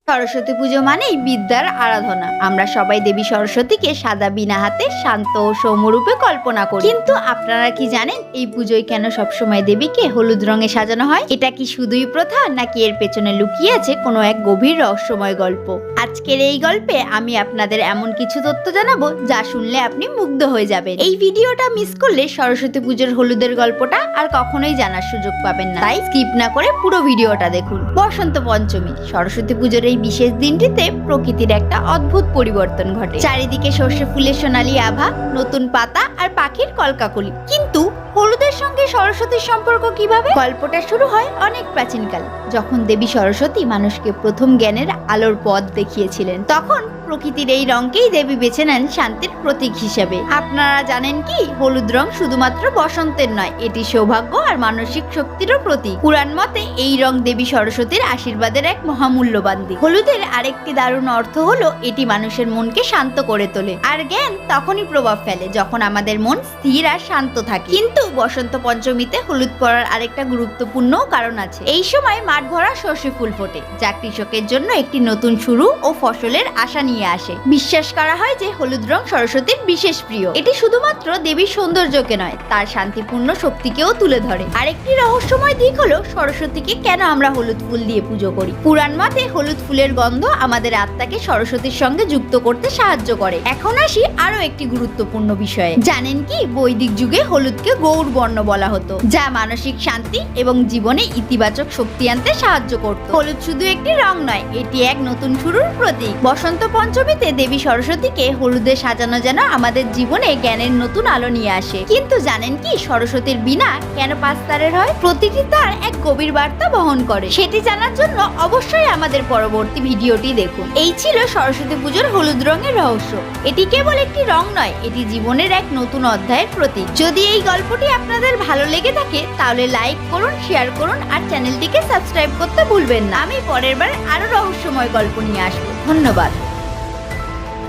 সরস্বতী পুজো মানেই বিদ্যার আরাধনা। আমরা সবাই দেবী সরস্বতীকে সাদা বীণা হাতে শান্ত ও সৌম্যরূপে কল্পনা করি। কিন্তু আপনারা কি জানেন এই পুজোয় কেন সবসময় দেবীকে হলুদ রঙে সাজানো হয়? এটা কি শুধুই প্রথা, নাকি এর পেছনে লুকিয়ে আছে কোনো এক গভীর রহস্যময় গল্প? আজকের এই গল্পে আমি আপনাদের এমন কিছু তথ্য জানাবো যা শুনলে আপনি মুগ্ধ হয়ে যাবেন। এই ভিডিওটা মিস করলে সরস্বতী পুজোর হলুদের গল্পটা আর কখনোই জানার সুযোগ পাবেন না, তাই স্কিপ না করে পুরো ভিডিওটা দেখুন। বসন্ত পঞ্চমী, সরস্বতী পুজোর এই বিশেষ দিনটিতে প্রকৃতির একটা অদ্ভুত পরিবর্তন ঘটে। চারিদিকে সর্ষে ফুলের সোনালী আভা, নতুন পাতা আর পাখির কলকাকলি। কিন্তু হলুদের সঙ্গে সরস্বতীর সম্পর্ক কিভাবে? গল্পটা শুরু হয় অনেক প্রাচীনকাল, যখন দেবী সরস্বতী মানুষকে প্রথম জ্ঞানের আলোর পথ দেখিয়েছিলেন। তখন প্রকৃতির এই রঙকেই দেবী বেছে নেন শান্তির প্রতীক হিসেবে। আপনারা জানেন কি, হলুদ রং শুধুমাত্র বসন্তের নয়, এটি সৌভাগ্য আর মানসিক শক্তিরও প্রতীক। পুরাণ মতে এই রং দেবী সরস্বতীর আশীর্বাদের এক মহামূল্যবান দিক। হলুদের আরেকটি দারুণ অর্থ হলো এটি মানুষের মনকে শান্ত করে তোলে, আর জ্ঞান তখনই প্রভাব ফেলে যখন আমাদের মন স্থির আর শান্ত থাকে। কিন্তু বসন্ত পঞ্চমীতে হলুদ পরার আরেকটা গুরুত্বপূর্ণ কারণ আছে। এই সময় মাঠ ভরা সর্ষে ফুল ফোটে, যা কৃষকের জন্য একটি নতুন শুরু ও ফসলের আশা নিয়ে আসে। বিশ্বাস করা হয় যে হলুদ রং সরস্বতীর বিশেষ প্রিয়। এটি শুধুমাত্র দেবীর সৌন্দর্যকে নয়, তার শান্তিপূর্ণ শক্তিকেও তুলে ধরে। আরেকটি রহস্যময় দিক হলো সরস্বতীকে কেন আমরা হলুদ ফুল দিয়ে পুজো করি। পুরাণ মতে হলুদ ফুলের গন্ধ আমাদের আত্মাকে সরস্বতীর সঙ্গে যুক্ত করতে সাহায্য করে। এখন আসি আরো একটি গুরুত্বপূর্ণ বিষয়ে। জানেন কি, বৈদিক যুগে হলুদকে গৌর বর্ণ বলা হতো, যা মানসিক শান্তি এবং জীবনে ইতিবাচক শক্তি আনতে সাহায্য করত। হলুদ শুধু একটি রং নয়, এটি এক নতুন শুরুর প্রতীক। বসন্ত পঞ্চমীতে দেবী সরস্বতীকে হলুদে সাজানো যেন আমাদের জীবনে জ্ঞানের নতুন আলো নিয়ে আসে। কিন্তু জানেন কি, সরস্বতীর বীণা কেন 5 তারের হয়? প্রতিটি তার এক গভীর বার্তা বহন করে। সেটি জানার জন্য অবশ্যই আমাদের পরবর্তী ভিডিওটি দেখুন। এই ছিল সরস্বতী পুজোর হলুদ রঙের রহস্য। এটি কেবল একটি রং নয়, এটি জীবনের এক নতুন অধ্যায়ের প্রতীক। যদি এই গল্পটি আপনাদের ভালো লেগে থাকে তাহলে লাইক করুন, শেয়ার করুন আর চ্যানেলটিকে সাবস্ক্রাইব করতে ভুলবেন না। আমি পরের বার আরো রহস্যময় গল্প নিয়ে আসবো। ধন্যবাদ।